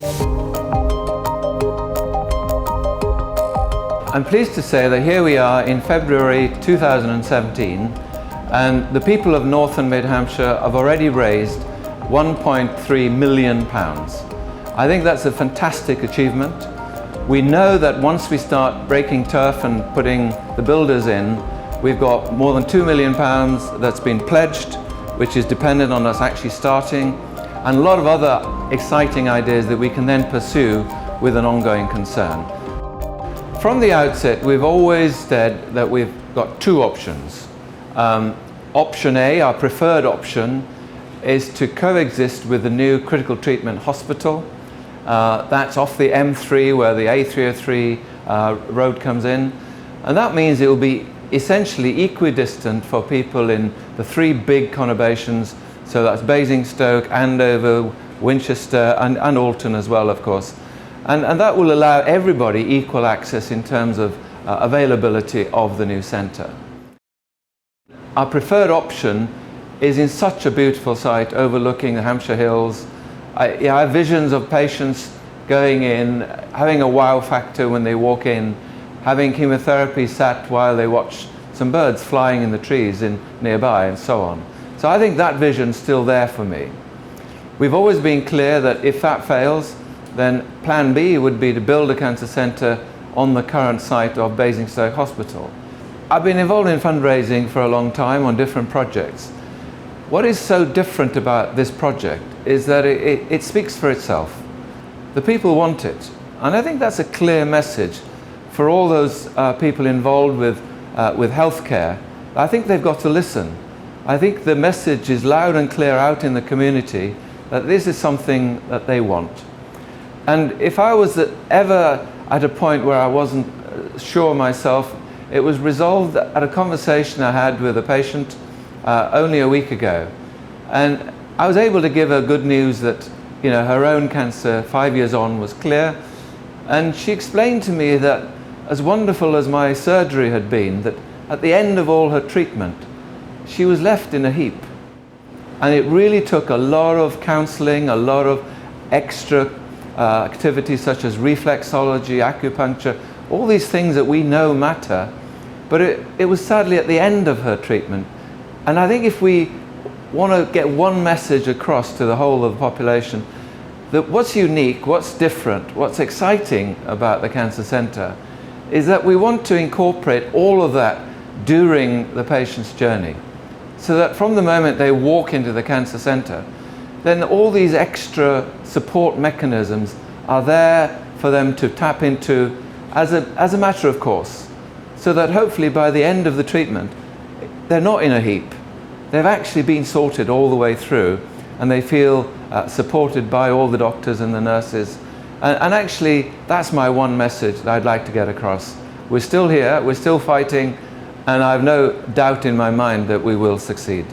I'm pleased to say that here we are in February 2017, and the people of North and Mid Hampshire have already raised £1.3 million. I think that's a fantastic achievement. We know that once we start breaking turf and putting the builders in, we've got more than £2 million that's been pledged, which is dependent on us actually starting, and a lot of other exciting ideas that we can then pursue with an ongoing concern. From the outset, we've always said that we've got two options. Option A, our preferred option, is to coexist with the new critical treatment hospital. That's off the M3 where the A303 road comes in. And that means it will be essentially equidistant for people in the three big conurbations. So that's Basingstoke, Andover, Winchester and Alton as well, of course. And that will allow everybody equal access in terms of availability of the new centre. Our preferred option is in such a beautiful site overlooking the Hampshire Hills. I have visions of patients going in, having a wow factor when they walk in, having chemotherapy sat while they watch some birds flying in the trees nearby and so on. So I think that vision's still there for me. We've always been clear that if that fails, then plan B would be to build a cancer centre on the current site of Basingstoke Hospital. I've been involved in fundraising for a long time on different projects. What is so different about this project is that it speaks for itself. The people want it, and I think that's a clear message for all those people involved with healthcare. I think they've got to listen. I think the message is loud and clear out in the community that this is something that they want. And if I was ever at a point where I wasn't sure myself, it was resolved at a conversation I had with a patient only a week ago. And I was able to give her good news that her own cancer 5 years on was clear. And she explained to me that as wonderful as my surgery had been, that at the end of all her treatment, she was left in a heap. And it really took a lot of counselling, a lot of extra activities such as reflexology, acupuncture, all these things that we know matter. But it was sadly at the end of her treatment. And I think if we want to get one message across to the whole of the population, that what's unique, what's different, what's exciting about the Cancer Centre is that we want to incorporate all of that during the patient's journey. So that from the moment they walk into the Cancer Centre, then all these extra support mechanisms are there for them to tap into as a matter of course. So that hopefully by the end of the treatment, they're not in a heap. They've actually been sorted all the way through, and they feel supported by all the doctors and the nurses. And actually, that's my one message that I'd like to get across. We're still here, we're still fighting, and I have no doubt in my mind that we will succeed.